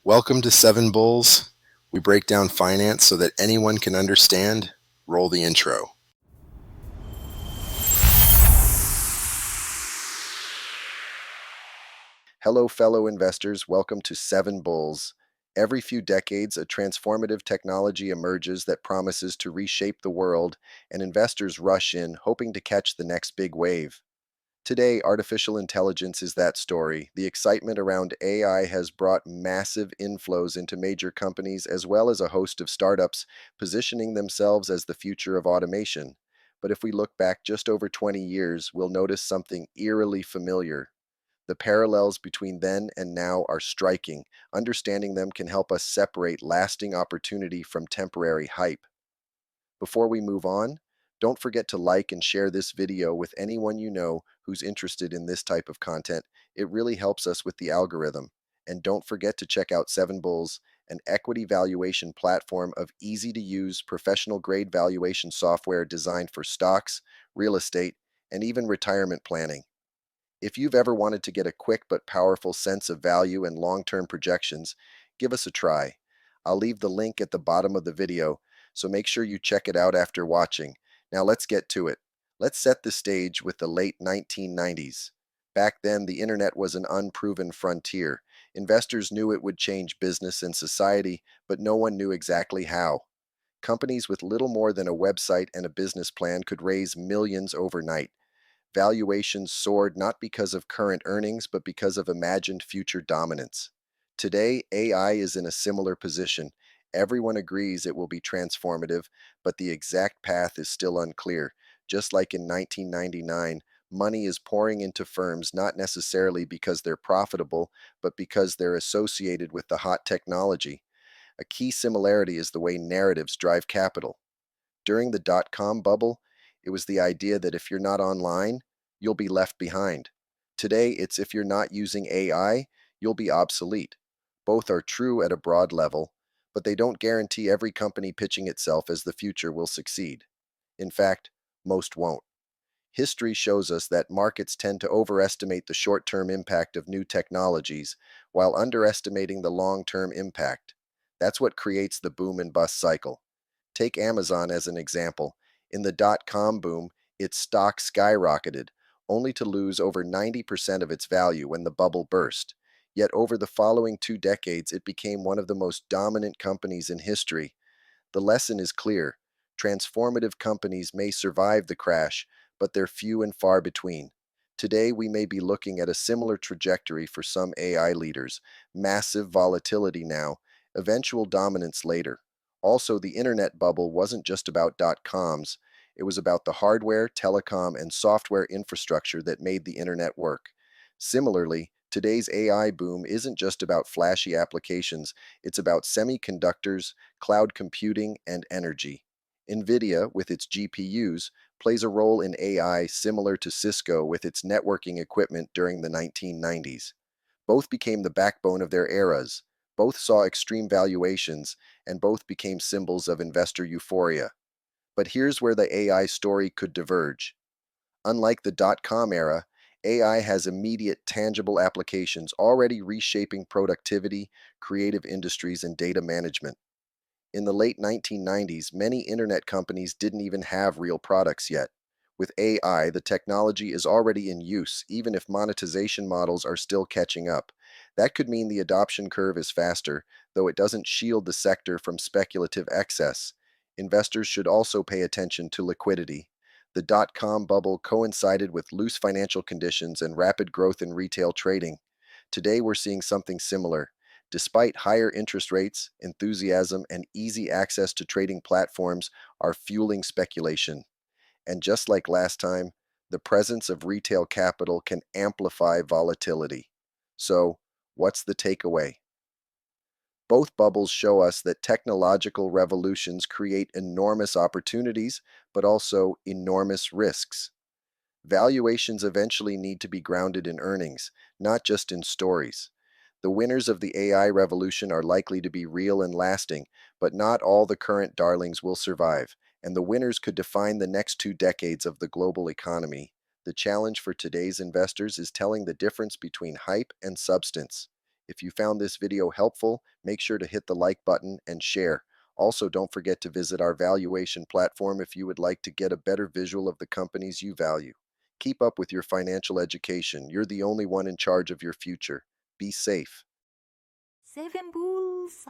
Welcome to Seven Bulls. We break down finance so that anyone can understand. Roll the intro. Hello, fellow investors. Welcome to Seven Bulls. Every few decades, a transformative technology emerges that promises to reshape the world, and investors rush in, hoping to catch the next big wave. Today, artificial intelligence is that story. The excitement around AI has brought massive inflows into major companies as well as a host of startups positioning themselves as the future of automation. But if we look back just over 20 years, we'll notice something eerily familiar. The parallels between then and now are striking. Understanding them can help us separate lasting opportunity from temporary hype. Before we move on, don't forget to like and share this video with anyone you know who's interested in this type of content. It really helps us with the algorithm. And don't forget to check out Seven Bulls, an equity valuation platform of easy-to-use, professional-grade valuation software designed for stocks, real estate, and even retirement planning. If you've ever wanted to get a quick but powerful sense of value and long-term projections, give us a try. I'll leave the link at the bottom of the video, so make sure you check it out after watching. Now let's get to it. Let's set the stage with the late 1990s. Back then, the internet was an unproven frontier. Investors knew it would change business and society, but no one knew exactly how. Companies with little more than a website and a business plan could raise millions overnight. Valuations soared not because of current earnings, but because of imagined future dominance. Today, AI is in a similar position. Everyone agrees it will be transformative, but the exact path is still unclear. Just like in 1999, money is pouring into firms not necessarily because they're profitable, but because they're associated with the hot technology. A key similarity is the way narratives drive capital. During the dot-com bubble, it was the idea that if you're not online, you'll be left behind. Today, it's if you're not using AI, you'll be obsolete. Both are true at a broad level, but they don't guarantee every company pitching itself as the future will succeed. In fact, most won't. History shows us that markets tend to overestimate the short-term impact of new technologies while underestimating the long-term impact. That's what creates the boom and bust cycle. Take Amazon as an example. In the dot-com boom, its stock skyrocketed, only to lose over 90% of its value when the bubble burst. Yet over the following 2 decades, it became one of the most dominant companies in history. The lesson is clear. Transformative companies may survive the crash, but they're few and far between. Today, we may be looking at a similar trajectory for some AI leaders. Massive volatility now, eventual dominance later. Also, the internet bubble wasn't just about dot-coms. It was about the hardware, telecom, and software infrastructure that made the internet work. Similarly, today's AI boom isn't just about flashy applications, it's about semiconductors, cloud computing, and energy. NVIDIA, with its GPUs, plays a role in AI similar to Cisco with its networking equipment during the 1990s. Both became the backbone of their eras. Both saw extreme valuations, and both became symbols of investor euphoria. But here's where the AI story could diverge. Unlike the dot-com era, AI has immediate, tangible applications already reshaping productivity, creative industries, and data management. In the late 1990s, many internet companies didn't even have real products yet. With AI, the technology is already in use, even if monetization models are still catching up. That could mean the adoption curve is faster, though it doesn't shield the sector from speculative excess. Investors should also pay attention to liquidity. The dot-com bubble coincided with loose financial conditions and rapid growth in retail trading. Today, we're seeing something similar. Despite higher interest rates, enthusiasm, and easy access to trading platforms are fueling speculation. And just like last time, the presence of retail capital can amplify volatility. So, what's the takeaway? Both bubbles show us that technological revolutions create enormous opportunities, but also enormous risks. Valuations eventually need to be grounded in earnings, not just in stories. The winners of the AI revolution are likely to be real and lasting, but not all the current darlings will survive, and the winners could define the next 2 decades of the global economy. The challenge for today's investors is telling the difference between hype and substance. If you found this video helpful, make sure to hit the like button and share. Also, don't forget to visit our valuation platform if you would like to get a better visual of the companies you value. Keep up with your financial education. You're the only one in charge of your future. Be safe. Seven Bulls.